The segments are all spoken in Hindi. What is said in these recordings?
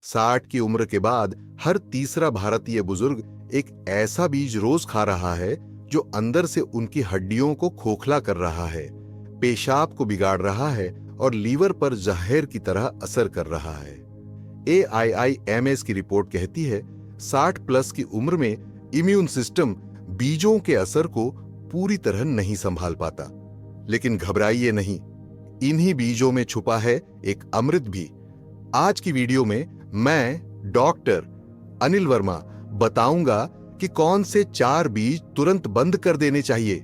60 की उम्र के बाद हर तीसरा भारतीय बुजुर्ग एक ऐसा बीज रोज खा रहा है जो अंदर से उनकी हड्डियों को खोखला कर रहा है, पेशाब को बिगाड़ रहा है और लीवर पर जहर की तरह असर कर रहा है। AIIMS की रिपोर्ट कहती है 60 प्लस की उम्र में इम्यून सिस्टम बीजों के असर को पूरी तरह नहीं संभाल पाता। लेकिन घबराइए नहीं, इन्हीं बीजों में छुपा है एक अमृत भी। आज की वीडियो में मैं डॉक्टर अनिल वर्मा बताऊंगा कि कौन से 4 बीज तुरंत बंद कर देने चाहिए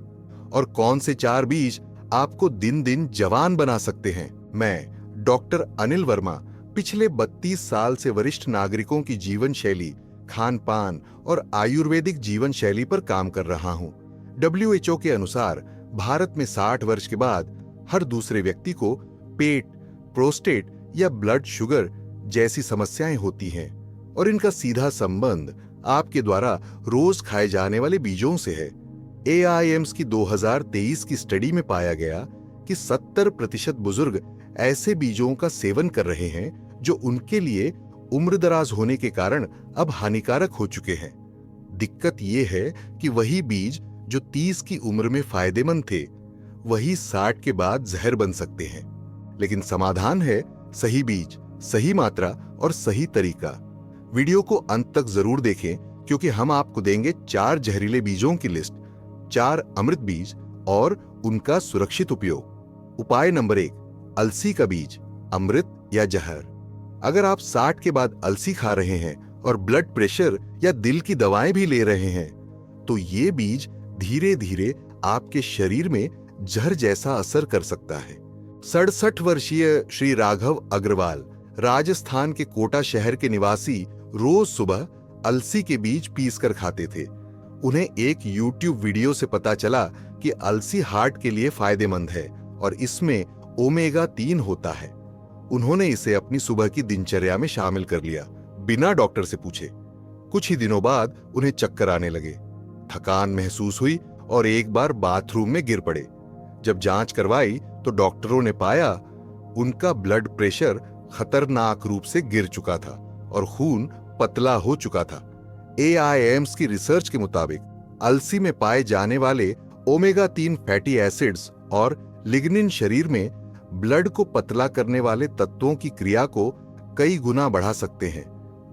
और कौन से 4 बीज आपको दिन दिन जवान बना सकते हैं। मैं डॉक्टर अनिल वर्मा पिछले 32 साल से वरिष्ठ नागरिकों की जीवन शैली, खान पान और आयुर्वेदिक जीवन शैली पर काम कर रहा हूं। WHO के अनुसार भारत में 60 वर्ष के बाद हर दूसरे व्यक्ति को पेट, प्रोस्टेट या ब्लड शुगर जैसी समस्याएं होती हैं और इनका सीधा संबंध आपके द्वारा रोज खाए जाने वाले बीजों से है। AIIMS की 2023 की स्टडी में पाया गया कि 70% बुजुर्ग ऐसे बीजों का सेवन कर रहे हैं जो उनके लिए उम्रदराज होने के कारण अब हानिकारक हो चुके हैं। दिक्कत यह है कि वही बीज जो 30 की उम्र में फायदेमंद थे, वही 60 के बाद जहर बन सकते हैं। लेकिन समाधान है सही बीज, सही मात्रा और सही तरीका। वीडियो को अंत तक जरूर देखें क्योंकि हम आपको देंगे 4 जहरीले बीजों की लिस्ट, 4 अमृत बीज और उनका सुरक्षित उपयोग। उपाय नंबर 1, अलसी का बीज, अमृत या जहर। अगर आप 60 के बाद अलसी खा रहे हैं और ब्लड प्रेशर या दिल की दवाएं भी ले रहे हैं, तो ये बीज धीरे धीरे आपके शरीर में जहर जैसा असर कर सकता है। 67 वर्षीय श्री राघव अग्रवाल राजस्थान के कोटा शहर के निवासी रोज सुबह अलसी के बीज पीसकर खाते थे। उन्हें एक YouTube वीडियो से पता चला कि अलसी हार्ट के लिए फायदेमंद है और इसमें ओमेगा 3 होता है। उन्होंने इसे अपनी सुबह की दिनचर्या में शामिल कर लिया, बिना डॉक्टर से पूछे। कुछ ही दिनों बाद उन्हें चक्कर आने लगे, थकान महसूस हुई और एक बार बाथरूम में गिर पड़े। जब जांच करवाई तो डॉक्टरों ने पाया उनका ब्लड प्रेशर खतरनाक रूप से गिर चुका था और खून पतला हो चुका था। AIIMS की रिसर्च के मुताबिक अलसी में पाए जाने वाले ओमेगा 3 फैटी एसिड्स और लिग्निन शरीर में ब्लड को पतला करने वाले तत्वों की क्रिया को कई गुना बढ़ा सकते हैं,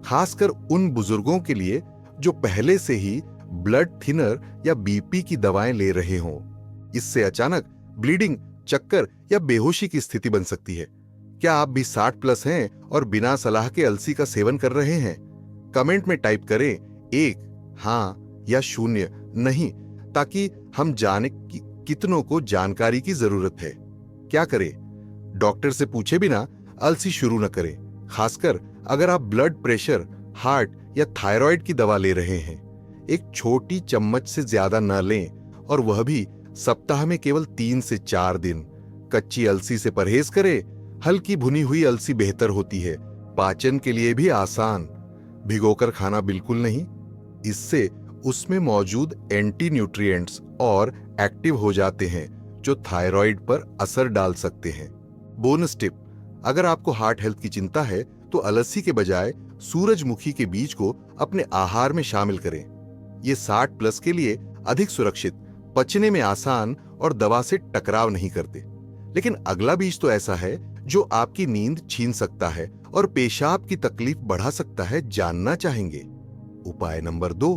खासकर उन बुजुर्गों के लिए जो पहले से ही ब्लड थिनर या BP की दवाएं ले रहे हों। इससे अचानक ब्लीडिंग, चक्कर या बेहोशी की स्थिति बन सकती है। क्या आप भी 60 प्लस हैं और बिना सलाह के अलसी का सेवन कर रहे हैं? कमेंट में टाइप करें 1 हां या 0 नहीं, ताकि हम जाने कि कितनों को जानकारी की जरूरत है। क्या करें? डॉक्टर से पूछे बिना अलसी शुरू न करें, खासकर अगर आप ब्लड प्रेशर, हार्ट या थायराइड की दवा ले रहे हैं। एक छोटी चम्मच से ज्यादा न लें और वह भी सप्ताह में केवल 3 से 4 दिन। कच्ची अलसी से परहेज करें। हल्की भुनी हुई अलसी बेहतर होती है, पाचन के लिए भी आसान। भिगोकर खाना बिल्कुल नहीं, इससे उसमें मौजूद एंटी न्यूट्रिएंट्स और एक्टिव हो जाते हैं जो थायराइड पर असर डाल सकते हैं। बोनस टिप, अगर आपको हार्ट हेल्थ की चिंता है तो अलसी के बजाय सूरजमुखी के बीज को अपने आहार में शामिल करें। ये 60 प्लस के लिए अधिक सुरक्षित, पचने में आसान और दवा से टकराव नहीं करते। लेकिन अगला बीज तो ऐसा है जो आपकी नींद छीन सकता है और पेशाब की तकलीफ बढ़ा सकता है, जानना चाहेंगे? उपाय नंबर 2,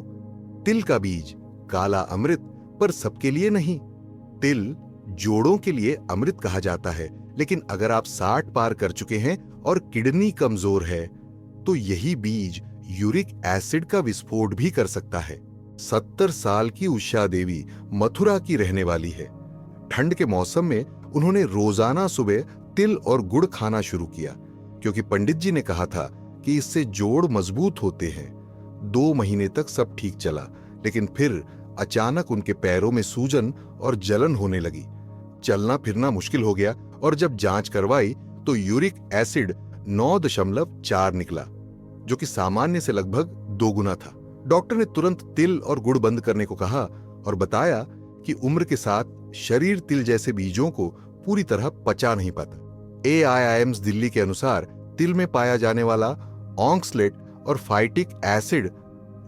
तिल का बीज, काला अमृत, पर सबके लिए नहीं। तिल जोड़ों के लिए अमृत कहा जाता है, लेकिन अगर आप 60 पार कर चुके हैं और किडनी कमजोर है तो यही बीज यूरिक एसिड का विस्फोट भी कर सकता है। 70 साल की उषा देवी मथुरा की रहने वाली है। ठंड के मौसम में उन्होंने रोजाना सुबह तिल और गुड़ खाना शुरू किया क्योंकि पंडित जी ने कहा था कि इससे जोड़ मजबूत होते हैं। 2 महीने तक सब ठीक चला, लेकिन फिर अचानक उनके पैरों में सूजन और जलन होने लगी। चलना फिरना मुश्किल हो गया और जब जांच करवाई तो यूरिक एसिड 9.4 निकला, जो कि सामान्य से लगभग 2 गुना था। डॉक्टर ने तुरंत तिल और गुड़ बंद करने को कहा और बताया कि उम्र के साथ शरीर तिल जैसे बीजों को पूरी तरह पचा नहीं पाता। AIIMS दिल्ली के अनुसार तिल में पाया जाने वाला ऑक्सलेट और फाइटिक एसिड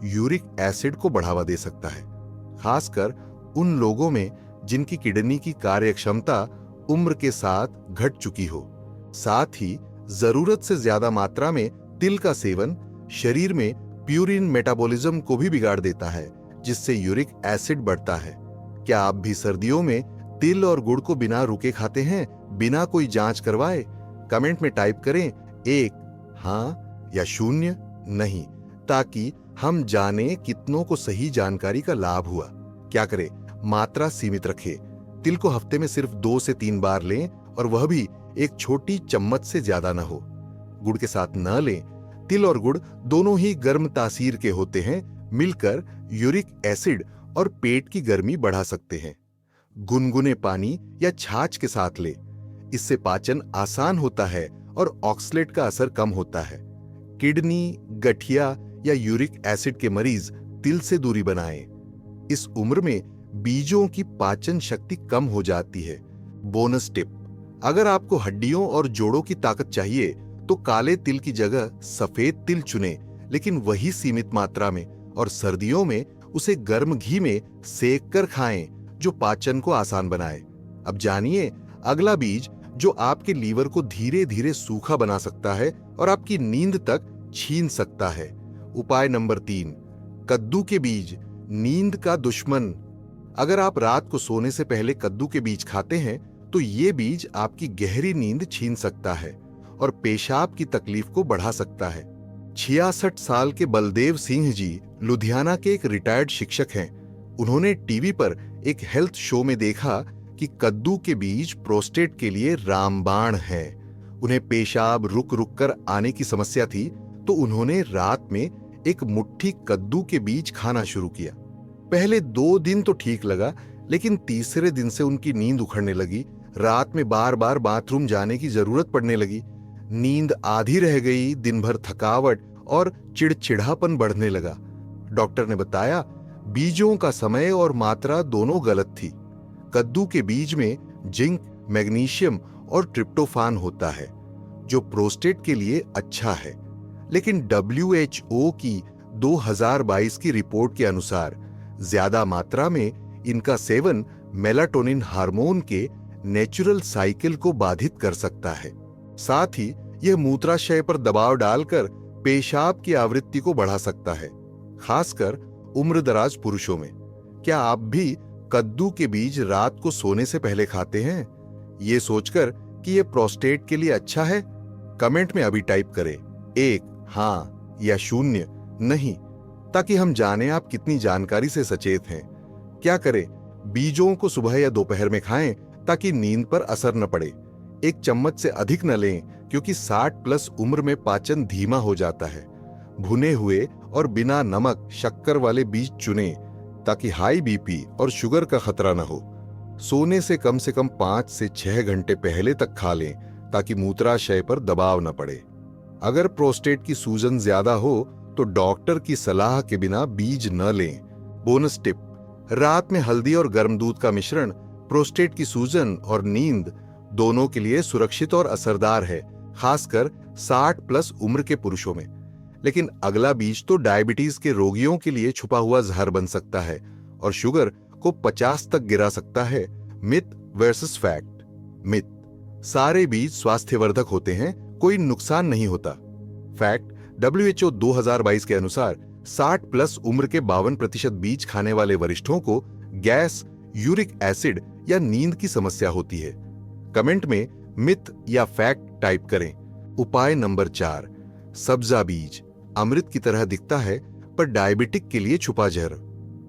यूरिक एसिड को बढ़ावा दे सकता है, खासकर उन लोगों में जिनकी किडनी की कार्यक्षमता उम्र के साथ घट चुकी हो। साथ ही जरूरत से ज्यादा मात्रा में तिल का सेवन शरीर में प्यूरिन मेटाबॉलिज्म को भी बिगाड़ देता है, जिससे यूरिक एसिड बढ़ता है। क्या आप भी सर्दियों में तिल और गुड़ को बिना रुके खाते हैं, बिना कोई जांच करवाए? कमेंट में टाइप करें 1 हां या 0 नहीं, ताकि हम जाने कितनों को सही जानकारी का लाभ हुआ। क्या करें? मात्रा सीमित रखें। तिल को हफ्ते में सिर्फ 2 से 3 बार लें, और वह भी एक छोटी चम्मच से ज्यादा न हो। गुड़ के साथ न लें। तिल और गुड़ दोनों ही गर्म तासीर के होते हैं, मिलकर यूरिक एसिड और पेट की गर्मी बढ़ा सकते हैं। गुनगुने पानी या छाछ के साथ ले। इससे पाचन आसान होता है और ऑक्सलेट का असर कम होता है। किडनी, गठिया या यूरिक एसिड के मरीज तिल से दूरी बनाएं। इस उम्र में बीजों की पाचन शक्ति कम हो जाती है। बोनस टिप: अगर आपको हड्डियों और जोड़ों की ताकत चाहिए तो काले तिल की जगह सफेद तिल चुनें, लेकिन वही सीमित मात्रा में, और सर्दियों में उसे गर्म घी में सेक कर खाएं, जो पाचन को आसान बनाए। अब जानिए अगला बीज जो आपके लीवर को धीरे धीरे सूखा बना सकता है और आपकी नींद तक छीन सकता है। उपाय नंबर 3: कद्दू के बीज, नींद का दुश्मन। अगर आप रात को सोने से पहले कद्दू के बीज खाते हैं तो ये बीज आपकी गहरी नींद छीन सकता है और पेशाब की तकलीफ को बढ़ा सकता है। 66 साल के बलदेव सिंह जी लुधियाना के एक रिटायर्ड शिक्षक हैं। उन्होंने टीवी पर एक हेल्थ शो में देखा कि कद्दू के बीज प्रोस्टेट के लिए रामबाण है। उन्हें पेशाब रुक रुक कर आने की समस्या थी, तो उन्होंने रात में एक मुट्ठी कद्दू के बीज खाना शुरू किया। पहले 2 दिन तो ठीक लगा, लेकिन तीसरे दिन से उनकी नींद उखड़ने लगी। रात में बार बार बाथरूम जाने की जरूरत पड़ने लगी। नींद आधी रह गई। दिन भर थकावट और चिड़चिड़ापन बढ़ने लगा। डॉक्टर ने बताया बीजों का समय और मात्रा दोनों गलत थी। कद्दू के बीज में जिंक, मैग्नीशियम और ट्रिप्टोफान होता है, जो प्रोस्टेट के लिए अच्छा है। लेकिन WHO की 2022 की रिपोर्ट के अनुसार ज्यादा मात्रा में इनका सेवन मेलाटोनिन हार्मोन के नेचुरल साइकिल को बाधित कर सकता है। साथ ही यह मूत्राशय पर दबाव डालकर पेशाब की आवृत्ति को बढ़ा सकता है, खासकर उम्रदराज पुरुषों में। क्या आप भी कद्दू के बीज रात को सोने से पहले खाते हैं, ये सोचकर कि यह प्रोस्टेट के लिए अच्छा है? कमेंट में अभी टाइप करें 1 हां या 0 नहीं, ताकि हम जानें आप कितनी जानकारी से सचेत हैं। क्या करें? बीजों को सुबह या दोपहर में खाएं ताकि नींद पर असर न पड़े। 1 चम्मच से अधिक न लें, क्योंकि 60+ उम्र में पाचन धीमा हो जाता है। भुने हुए और बिना नमक, शक्कर वाले बीज चुनें, ताकि हाई बीपी और शुगर का खतरा न हो। सोने से कम 5 से 6 घंटे पहले तक खा लें, ताकि मूत्राशय पर दबाव न पड़े। अगर प्रोस्टेट की सूजन ज्यादा हो तो डॉक्टर की सलाह के बिना बीज न लें। बोनस टिप: रात में हल्दी और गर्म दूध का मिश्रण प्रोस्टेट की सूजन और नींद दोनों के लिए सुरक्षित और असरदार है, खासकर 60+ उम्र के पुरुषों में। लेकिन अगला बीज तो डायबिटीज के रोगियों के लिए छुपा हुआ जहर बन सकता है और शुगर को 50 तक गिरा सकता है। Myth versus fact. मिथ: सारे बीज स्वास्थ्यवर्धक होते हैं, कोई नुकसान नहीं होता। फैक्ट: WHO 2022 के अनुसार 60+ उम्र के 52% बीज खाने वाले वरिष्ठों को गैस, यूरिक एसिड या नींद की समस्या होती है। कमेंट में मिथ या फैक्ट टाइप करें। उपाय नंबर 4: सब्जा बीज। अमृत की तरह दिखता है, पर डायबिटिक के लिए छुपा जहर।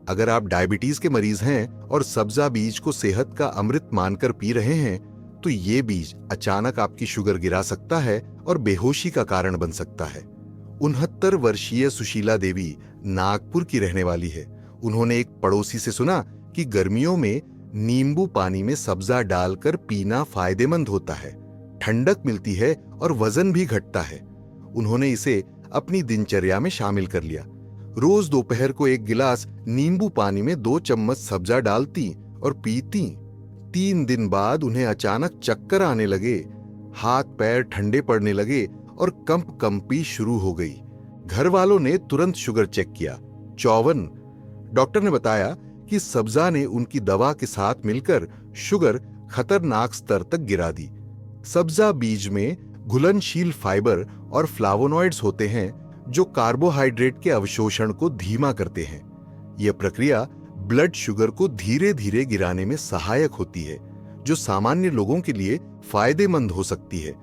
अगर आप डायबिटीज के मरीज हैं और सब्जा बीज को सेहत का अमृत मानकर पी रहे हैं, तो ये बीज अचानक आपकी शुगर गिरा सकता है और बेहोशी का कारण बन सकता है। 69 वर्षीय सुशीला देवी नागपुर की रहने वाली है। उन्होंने एक पड़ोसी से सुना कि गर्मियों में नींबू पानी में सब्जा डालकर पीना फायदेमंद होता है, ठंडक मिलती है और वजन भी घटता है। उन्होंने इसे अपनी दिनचर्या में शामिल कर लिया। रोज दोपहर को 1 गिलास नींबू पानी में 2 चम्मच सब्जा डालती और पीती। 3 दिन बाद उन्हें अचानक चक्कर आने लगे, हाथ पैर ठंडे पड़ने लगे और कंपी शुरू हो गई। घर वालों ने तुरंत शुगर चेक किया, 54। डॉक्टर ने बताया कि सब्जा ने उनकी दवा के साथ मिलकर शुगर खतरनाक स्तर तक गिरा दी। सब्जा बीज में घुलनशील फाइबर और फ्लावोनॉइड्स होते हैं जो कार्बोहाइड्रेट के अवशोषण को धीमा करते हैं। यह प्रक्रिया ब्लड शुगर को धीरे धीरे गिराने में सहायक होती है, जो सामान्य लोगों के लिए फायदेमंद हो सकती है।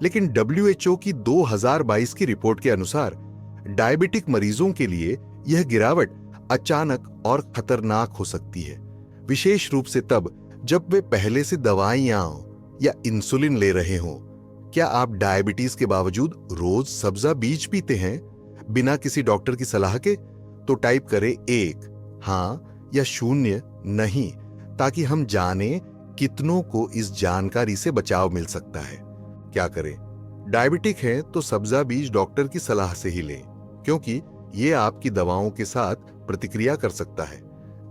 लेकिन WHO की 2022 की रिपोर्ट के अनुसार डायबिटिक मरीजों के लिए यह गिरावट अचानक और खतरनाक हो सकती है, विशेष रूप से तब जब वे पहले से दवाइयां या इंसुलिन ले रहे हों। क्या आप डायबिटीज के बावजूद रोज सब्जा बीज पीते हैं बिना किसी डॉक्टर की सलाह के? तो टाइप करें 1 हां या 0 नहीं, ताकि हम जानें कितनों को इस जानकारी से बचाव मिल सकता है। क्या करें? डायबिटिक हैं तो सब्जा बीज डॉक्टर की सलाह से ही लें, क्योंकि ये आपकी दवाओं के साथ प्रतिक्रिया कर सकता है।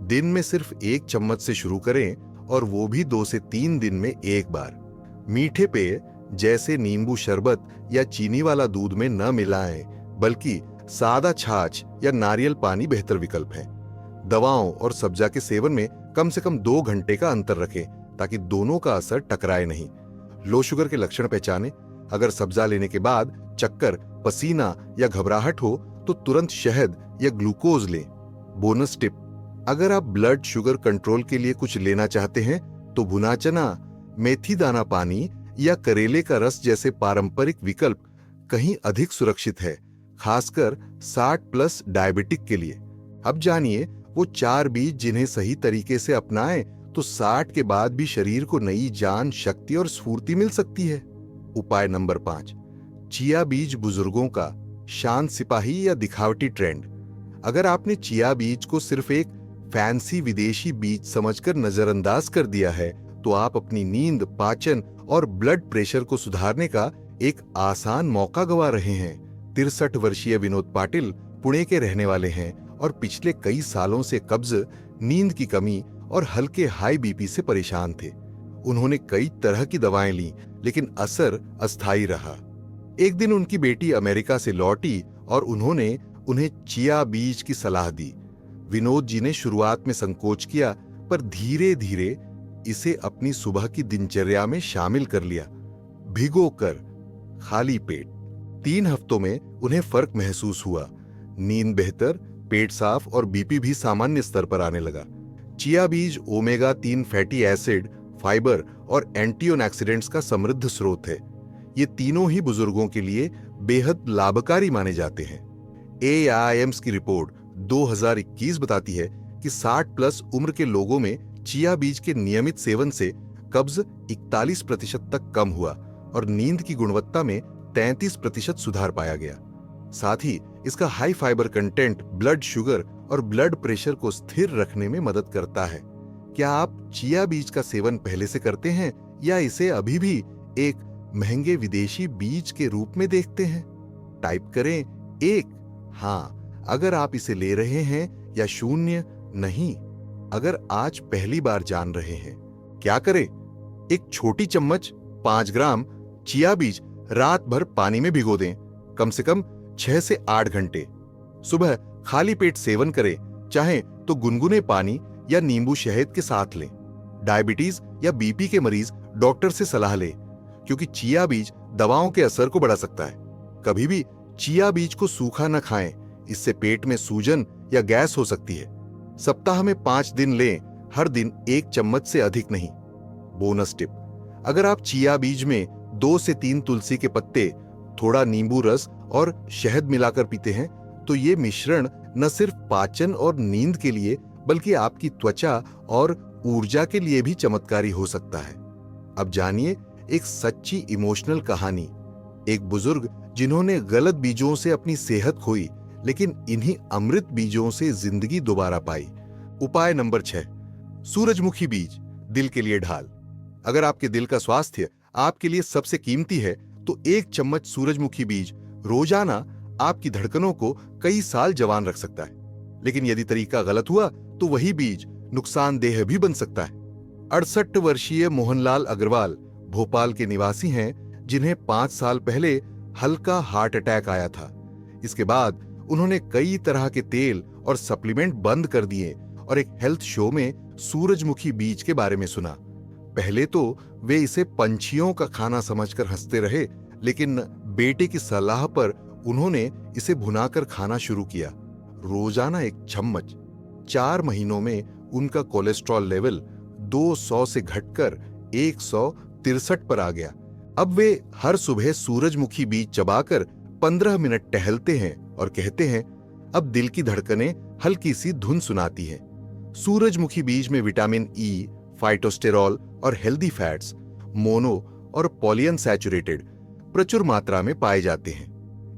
दिन में सिर्फ 1 चम्मच से शुरू करें और वो भी 2 से 3 दिन में एक बार। मीठे पेय जैसे नींबू शरबत या चीनी वाला दूध में न मिलाएं, बल्कि सादा छाछ या नारियल पानी बेहतर विकल्प है। दवाओं और सब्जा के सेवन में कम से कम 2 घंटे का अंतर रखें, ताकि दोनों का असर टकराए नहीं। लो शुगर के लक्षण पहचानें। अगर सब्जा लेने के बाद चक्कर, पसीना या घबराहट हो तो तुरंत शहद या ग्लूकोज लें। बोनस टिप: अगर आप ब्लड शुगर कंट्रोल के लिए कुछ लेना चाहते हैं तो भुना चना, मेथी दाना पानी या करेले का रस जैसे पारंपरिक विकल्प कहीं अधिक सुरक्षित है, खासकर 60+ डायबिटिक के लिए। अब जानिए वो 4 बीज जिन्हें सही तरीके से अपनाएं तो 60 के बाद भी शरीर को नई जान, शक्ति और स्फूर्ति मिल सकती है। उपाय नंबर 5: चिया बीज बुजुर्गों का शांत सिपाही या दिखावटी ट्रेंड। अगर आपने चिया बीज को सिर्फ एक फैंसी विदेशी बीज समझकर नजरअंदाज कर दिया है, तो आप अपनी नींद, पाचन और ब्लड प्रेशर को सुधारने का एक आसान मौका गंवा रहे हैं। 63 वर्षीय विनोद पाटिल पुणे के रहने वाले हैं और पिछले कई सालों से कब्ज, नींद की कमी और हल्के हाई बीपी से परेशान थे। उन्होंने कई तरह की दवाएं ली, लेकिन असर अस्थायी रहा। एक दिन उनकी बेटी अमेरिका से लौटी और उन्होंने उन्हें चिया बीज की सलाह दी। विनोद जी ने शुरुआत में संकोच किया, पर धीरे धीरे इसे अपनी सुबह की दिनचर्या में शामिल कर लिया, भिगोकर खाली पेट। 3 हफ्तों में उन्हें फर्क महसूस हुआ। नींद बेहतर, पेट साफ और बीपी भी सामान्य स्तर पर आने लगा। चिया बीज ओमेगा 3 फैटी एसिड, फाइबर और एंटीऑक्सीडेंट्स का समृद्ध स्रोत है। ये तीनों ही बुजुर्गों के लिए बेहद लाभकारी माने जाते हैं। AIIMS की रिपोर्ट 2021 बताती है कि 60+ उम्र के लोगों में चिया बीज के नियमित सेवन से कब्ज 41% तक कम हुआ और नींद की गुणवत्ता में 33% सुधार पाया गया। साथ ही इसका high fibre content blood sugar और ब्लड प्रेशर को स्थिर रखने में मदद करता है। क्या आप चिया बीज का सेवन पहले से करते हैं या इसे अभी भी एक महंगे विदेशी बीज के रूप में देखते हैं? टाइप करें 1 हां अगर आप इसे ले रहे हैं या 0 नहीं अगर आज पहली बार जान रहे हैं। क्या करें? एक छोटी चम्मच 5 ग्राम चिया बीज रात भर पानी में भिगो दें, कम से कम 6 से 8 घंटे। सुबह खाली पेट सेवन करें, चाहे तो गुनगुने पानी या नींबू शहद के साथ लें। डायबिटीज या बीपी के मरीज डॉक्टर से सलाह लें, क्योंकि चिया बीज दवाओं के असर को बढ़ा सकता है। कभी भी चिया बीज को सूखा न खाएं, इससे पेट में सूजन या गैस हो सकती है। सप्ताह में 5 दिन लें, हर दिन 1 चम्मच से अधिक नहीं। बोनस टिप: अगर आप चिया बीज में 2 से 3 तुलसी के पत्ते, थोड़ा नींबू रस और शहद मिलाकर पीते हैं, तो ये मिश्रण न सिर्फ पाचन और नींद के लिए बल्कि आपकी त्वचा और ऊर्जा के लिए भी चमत्कारी हो सकता है। अब जानिए एक सच्ची इमोशनल कहानी। एक बुजुर्ग जिन्होंने गलत बीजों से अपनी सेहत खोई, लेकिन इन्हीं अमृत बीजों से जिंदगी दोबारा पाई। उपाय नंबर 6: सूरजमुखी बीज, दिल के लिए ढाल। अगर आपके दिल का स्वास्थ्य आपके लिए सबसे कीमती है, तो 1 चम्मच सूरजमुखी बीज रोजाना आपकी धड़कनों को कई साल जवान रख सकता है। लेकिन यदि तरीका गलत हुआ तो वही बीज नुकसानदेह भी बन सकता है। 68 वर्षीय मोहनलाल अग्रवाल भोपाल के निवासी हैं, जिन्हें 5 साल पहले हल्का हार्ट अटैक आया था। इसके बाद उन्होंने कई तरह के तेल और सप्लीमेंट बंद कर दिए और एक हेल्थ शो में सूरजमुखी बीज के बारे में सुना। पहले तो वे इसे पंछियों का खाना समझकर हंसते रहे, लेकिन बेटे की सलाह पर उन्होंने इसे भुनाकर खाना शुरू किया, रोजाना एक चम्मच। 4 महीनों में उनका कोलेस्ट्रॉल लेवल 200 से घटकर 163 पर आ गया। अब वे हर सुबह सूरजमुखी बीज चबाकर 15 मिनट टहलते हैं और कहते हैं, अब दिल की धड़कनें हल्की सी धुन सुनाती हैं। सूरजमुखी बीज में विटामिन ई, फाइटोस्टेरॉल और हेल्दी फैट्स, मोनो और पॉलीअनसैचुरेटेड प्रचुर मात्रा में पाए जाते हैं।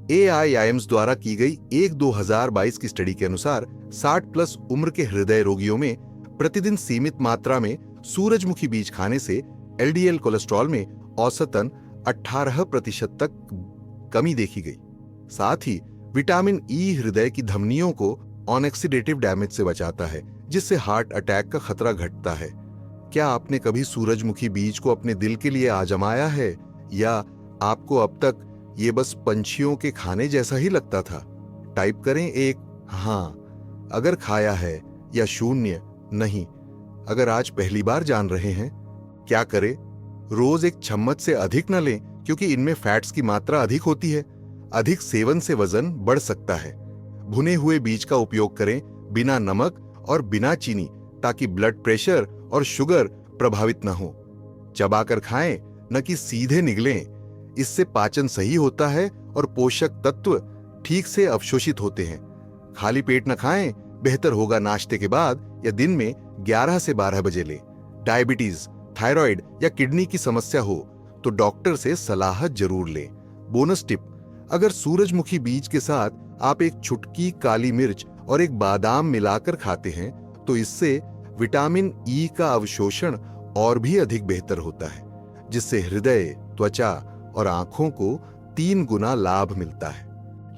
AIIMS द्वारा की गई एक 2022 की स्टडी के अनुसार 60 प्लस उम्र के हृदय रोगियों में प्रतिदिन सीमित मात्रा में सूरजमुखी बीज खाने से LDL कोलेस्ट्रॉल में औसतन 18% तक कमी देखी गई। साथ ही विटामिन ई हृदय की धमनियों को ऑक्सीडेटिव डैमेज से बचाता है, जिससे हार्ट अटैक का खतरा घटता है। क्या आपने कभी सूरजमुखी बीज को अपने दिल के लिए आजमाया है, या आपको अब तक ये बस पंछियों के खाने जैसा ही लगता था? टाइप करें एक हाँ अगर खाया है, या 0 नहीं अगर आज पहली बार जान रहे हैं। क्या करें? रोज एक चम्मच से अधिक न लें, क्योंकि इनमें फैट्स की मात्रा अधिक होती है। अधिक सेवन से वजन बढ़ सकता है। भुने हुए बीज का उपयोग करें, बिना नमक और बिना चीनी, ताकि ब्लड प्रेशर और शुगर प्रभावित न हो। चबाकर खाएं, न कि सीधे निगलें। इससे पाचन सही होता है और पोषक तत्व ठीक से अवशोषित होते हैं। खाली पेट न खाएं, बेहतर होगा नाश्ते के बाद या दिन में 11 से 12 बजे लें। डायबिटीज, थायराइड या किडनी की समस्या हो तो डॉक्टर से सलाह जरूर लें। बोनस टिप, अगर सूरजमुखी बीज के साथ आप एक चुटकी काली मिर्च और एक बादाम मिलाकर खाते हैं तो इससे विटामिन ई का अवशोषण और भी अधिक बेहतर होता है, जिससे हृदय, त्वचा और आंखों को 3 गुना लाभ मिलता है।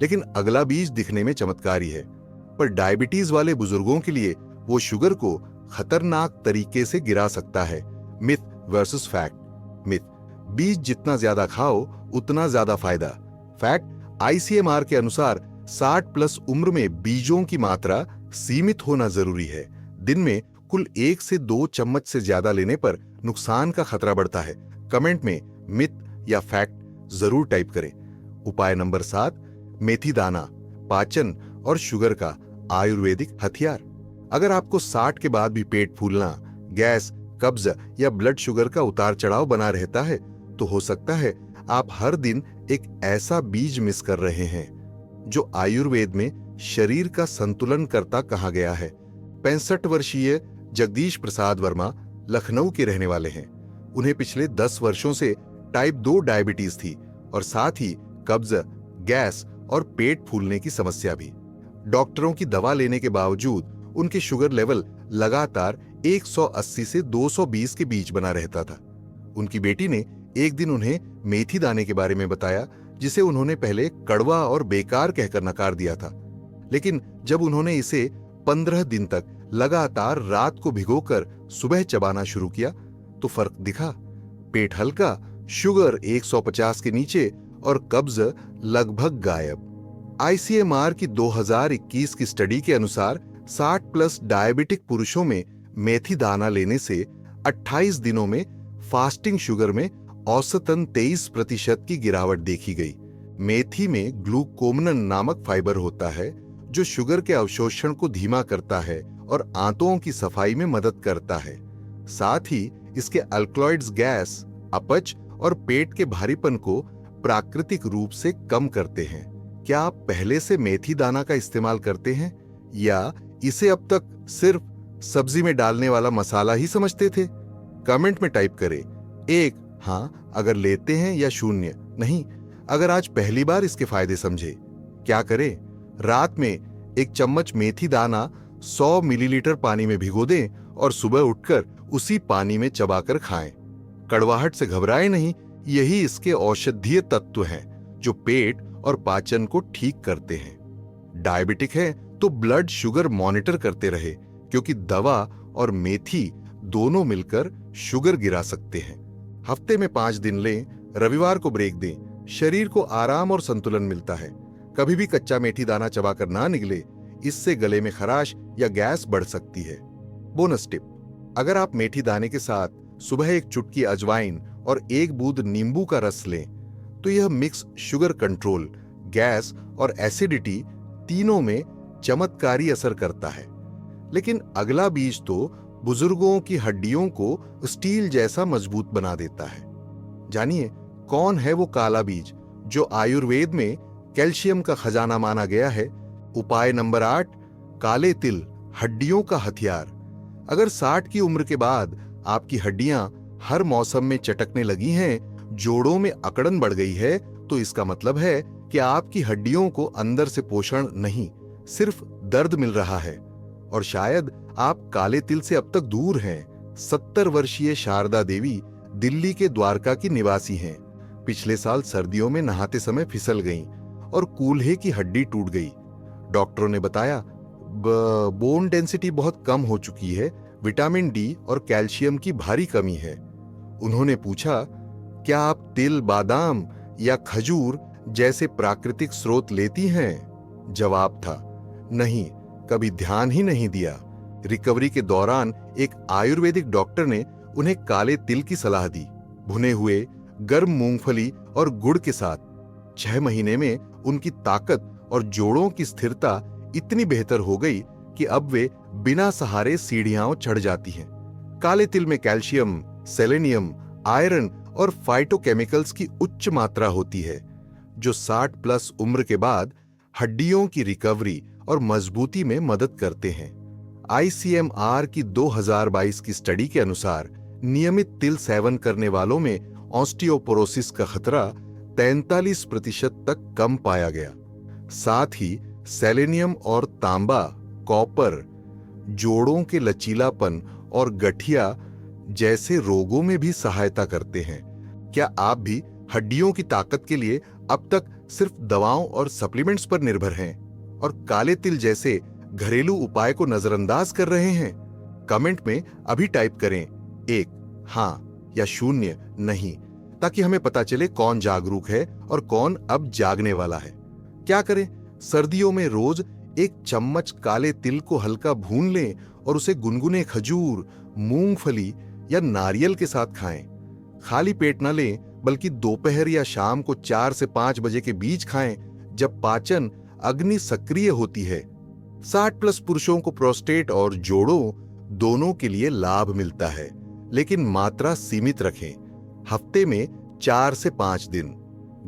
लेकिन अगला बीज दिखने में चमत्कारी है, पर डायबिटीज वाले बुजुर्गों के लिए वो शुगर को खतरनाक तरीके से गिरा सकता है। Myth versus fact. मिथ, बीज जितना ज्यादा खाओ उतना ज्यादा फायदा। फैक्ट, ICMR के अनुसार 60 प्लस उम्र में बीजों की मात्रा सीमित होना जरूरी है। दिन में कुल 1 से 2 चम्मच से ज्यादा लेने पर नुकसान का खतरा बढ़ता है। कमेंट में मिथ या फैक्ट जरूर टाइप करें। उपाय नंबर 7, मेथी दाना, पाचन और शुगर का आयुर्वेदिक हथियार। अगर आपको 60 के बाद भी पेट फूलना, गैस, कब्ज या ब्लड शुगर का उतार चढ़ाव बना रहता है, तो हो सकता है आप हर दिन एक ऐसा बीज मिस कर रहे हैं जो आयुर्वेद में शरीर का संतुलन करता कहा गया है। 65 वर्षीय जगदीश प्रसाद वर्मा लखनऊ के रहने वाले हैं। उन्हें पिछले 10 वर्षों से टाइप 2 डायबिटीज थी और साथ ही कब्ज, गैस और पेट फूलने की समस्या भी। डॉक्टरों की दवा लेने के बावजूद उनके शुगर लेवल लगातार 180 से 220 के बीच बना रहता था। उनकी बेटी ने एक दिन उन्हें मेथी दाने के बारे में बताया, जिसे उन्होंने पहले कड़वा और बेकार कहकर नकार दिया था। लेकिन जब उन्होंने इसे 15 दिन तक लगातार रात को भिगोकर सुबह चबाना शुरू किया तो फर्क दिखा। पेट हल्का, शुगर 150 के नीचे और कब्ज लगभग गायब। ICMR की 2021 की स्टडी के अनुसार 60 प्लस डायबिटिक पुरुषों में मेथी दाना लेने से 28 दिनों में फास्टिंग शुगर में औसतन 23% की गिरावट देखी गई। मेथी में ग्लूकोमनन नामक फाइबर होता है जो शुगर के अवशोषण को धीमा करता है और आंतों की सफाई में मदद करता है। साथ ही इसके अल्कलॉइड्स गैस, अपच और पेट के भारीपन को प्राकृतिक रूप से कम करते हैं। क्या आप पहले से मेथी दाना का इस्तेमाल करते हैं, या इसे अब तक सिर्फ सब्जी में डालने वाला मसाला ही समझते थे? कमेंट में टाइप करें 1 हाँ अगर लेते हैं, या 0 नहीं अगर आज पहली बार इसके फायदे समझे। क्या करें? रात में 1 चम्मच मेथी दाना 100 मिलीलीटर पानी में भिगो दें और सुबह उठकर उसी पानी में चबाकर खाएं। कड़वाहट से घबराएं नहीं, यही इसके औषधीय तत्व हैं जो पेट और पाचन को ठीक करते हैं। डायबिटिक है तो ब्लड शुगर मॉनिटर करते रहे, क्योंकि दवा और मेथी दोनों मिलकर शुगर गिरा सकते हैं। हफ्ते में 5 दिन लें, रविवार को ब्रेक दें। शरीर को आराम और संतुलन मिलता है। कभी भी कच्चा मेथी दाना चबाकर ना निगले, इससे गले में खराश या गैस बढ़ सकती है। बोनस टिप, अगर आप मेथी दाने के साथ सुबह एक चुटकी अजवाइन और एक बूंद नींबू का रस लें, तो यह मिक्स शुगर कंट्रोल, गैस और एसिडिटी तीनों में चमत्कारी असर करता है। लेकिन अगला बीज तो बुजुर्गों की हड्डियों को स्टील जैसा मजबूत बना देता है। जानिए कौन है वो काला बीज जो आयुर्वेद में कैल्शियम का खजाना माना गया है। उपाय नंबर 8, काले तिल, हड्डियों का हथियार। अगर 60 की उम्र के बाद आपकी हड्डियां हर मौसम में चटकने लगी हैं, जोड़ों में अकड़न बढ़ गई है, तो इसका मतलब है कि आपकी हड्डियों को अंदर से पोषण नहीं, सिर्फ दर्द मिल रहा है। और शायद आप काले तिल से अब तक दूर हैं। 70 वर्षीय शारदा देवी दिल्ली के द्वारका की निवासी हैं। पिछले साल सर्दियों में नहाते समय फिसल गईं और कूल्हे की हड्डी टूट गई। डॉक्टरों ने बताया बोन डेंसिटी बहुत कम हो चुकी है, विटामिन डी और कैल्शियम की भारी कमी है। उन्होंने पूछा, क्या आप तिल, बादाम या खजूर जैसे प्राकृतिक स्रोत लेती हैं? जवाब था, नहीं, कभी ध्यान ही नहीं दिया। रिकवरी के दौरान एक आयुर्वेदिक डॉक्टर ने उन्हें काले तिल की सलाह दी, भुने हुए गर्म मूंगफली और गुड़ के साथ। 6 महीने में उनकी ताकत और जोड़ों की स्थिरता इतनी बेहतर हो गई कि अब वे बिना सहारे सीढ़ियां चढ़ जाती हैं। काले तिल में कैल्शियम, सेलेनियम, आयरन और फाइटोकेमिकल्स की उच्च मात्रा होती है, जो 60 प्लस उम्र के बाद हड्डियों की रिकवरी और मजबूती में मदद करते हैं। ICMR की 2022 की स्टडी के अनुसार नियमित तिल सेवन करने वालों में ऑस्टियोपोरोसिस का खतरा 43% तक कम पाया गया। साथ ही सेलेनियम और तांबा, कॉपर जोड़ों के लचीलापन और गठिया जैसे रोगों में भी सहायता करते हैं। क्या आप भी हड्डियों की ताकत के लिए अब तक सिर्फ दवाओं और सप्लीमेंट्स पर निर्भर हैं और काले तिल जैसे घरेलू उपाय को नजरअंदाज कर रहे हैं? कमेंट में अभी टाइप करें 1 हां या 0 नहीं, ताकि हमें पता चले कौन जागरूक है और कौन अब जागने वाला है। क्या करें? सर्दियों में रोज 1 चम्मच काले तिल को हल्का भून लें और उसे गुनगुने खजूर, मूंगफली या नारियल के साथ खाएं। खाली पेट न लें, बल्कि दोपहर या शाम को 4 से 5 बजे के बीच खाएं, जब पाचन अग्नि सक्रिय होती है। 60 प्लस पुरुषों को प्रोस्टेट और जोड़ों दोनों के लिए लाभ मिलता है, लेकिन मात्रा सीमित रखें। हफ्ते में 4 से 5 दिन।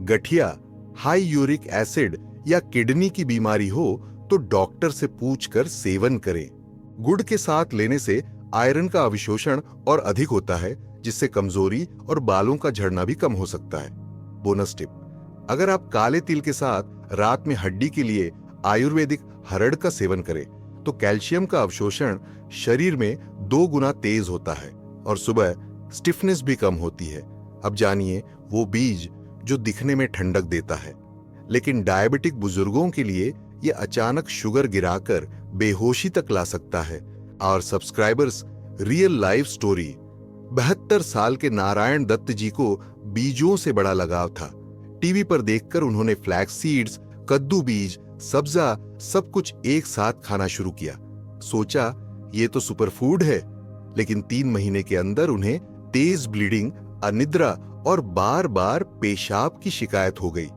गठिया, हाई यूरिक एसिड या किडनी की बीमारी हो तो डॉक्टर से पूछकर सेवन करें। गुड़ के साथ लेने से आयरन का अवशोषण और अधिक होता है, जिससे कमजोरी और बालों का झड़ना भी कम हो सकता है। बोनस टिप, अगर आप काले तिल के साथ रात में हड्डी के लिए आयुर्वेदिक हरड़ का सेवन करें तो कैल्शियम का अवशोषण शरीर में 2 गुना तेज होता है और सुबह स्टिफनेस भी कम होती है। अब जानिए वो बीज जो दिखने में ठंडक देता है, लेकिन डायबिटिक बुजुर्गों के लिए यह अचानक शुगर गिराकर बेहोशी तक ला सकता है। और सब्सक्राइबर्स रियल लाइफ स्टोरी। 72 साल के नारायण दत्त जी को बीजों से बड़ा लगाव था। टीवी पर देखकर उन्होंने फ्लैक्स सीड्स, कद्दू बीज, सब्जा सब कुछ एक साथ खाना शुरू किया। सोचा ये तो सुपर फूड है, लेकिन 3 महीने के अंदर उन्हें तेज ब्लीडिंग, अनिद्रा और बार बार पेशाब की शिकायत हो गई।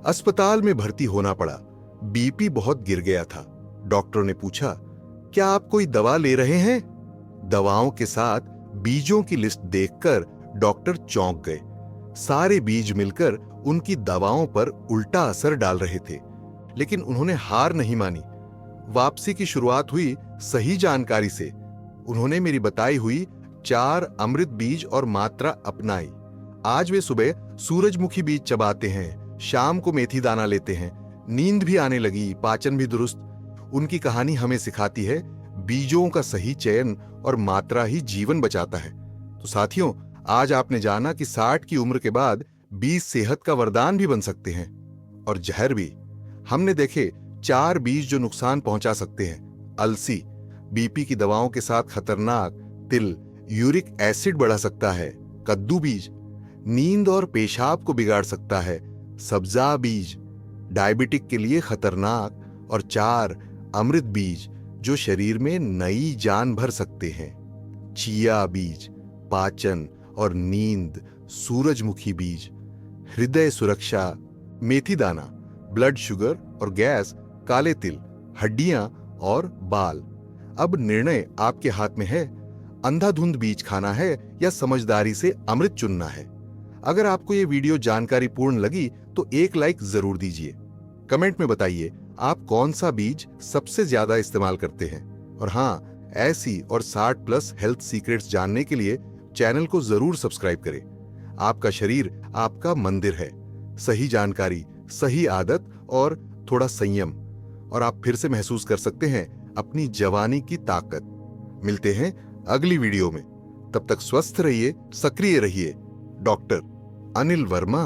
अस्पताल में भर्ती होना पड़ा। बीपी बहुत गिर गया था। डॉक्टरों ने पूछा, क्या आप कोई दवा ले रहे हैं? दवाओं के साथ बीजों की लिस्ट देखकर डॉक्टर चौंक गए। सारे बीज मिलकर उनकी दवाओं पर उल्टा असर डाल रहे थे, लेकिन उन्होंने हार नहीं मानी। वापसी की शुरुआत हुई सही जानकारी से। उन्होंने मेरी बताई हुई 4 अमृत बीज और मात्रा अपनाई। आज वे सुबह सूरजमुखी बीज चबाते हैं, शाम को मेथी दाना लेते हैं, नींद भी आने लगी, पाचन भी दुरुस्त। उनकी कहानी हमें सिखाती है बीजों का सही चयन और मात्रा ही जीवन बचाता है। तो साथियों, आज आपने जाना कि 60 की उम्र के बाद बीज सेहत का वरदान भी बन सकते हैं और जहर भी। हमने देखे 4 बीज जो नुकसान पहुंचा सकते हैं। अलसी बीपी की दवाओं के साथ खतरनाक, तिल यूरिक एसिड बढ़ा सकता है, कद्दू बीज नींद और पेशाब को बिगाड़ सकता है, सब्जा बीज डायबिटिक के लिए खतरनाक, और 4 अमृत बीज जो शरीर में नई जान भर सकते हैं। चिया बीज पाचन और नींद, सूरजमुखी बीज हृदय सुरक्षा, मेथी दाना ब्लड शुगर और गैस, काले तिल हड्डियां और बाल। अब निर्णय आपके हाथ में है, अंधाधुंध बीज खाना है या समझदारी से अमृत चुनना है। अगर आपको ये वीडियो जानकारीपूर्ण लगी तो एक लाइक जरूर दीजिए। कमेंट में बताइए आप कौन सा बीज सबसे ज्यादा इस्तेमाल करते हैं। और हाँ, ऐसी और 60+ हेल्थ सीक्रेट्स जानने के लिए चैनल को जरूर सब्सक्राइब करें। आपका शरीर आपका मंदिर है। सही जानकारी, सही आदत और थोड़ा संयम, और आप फिर से महसूस कर सकते हैं अपनी जवानी की ताकत। मिलते हैं अगली वीडियो में। तब तक स्वस्थ रहिए, सक्रिय रहिए। डॉक्टर अनिल वर्मा।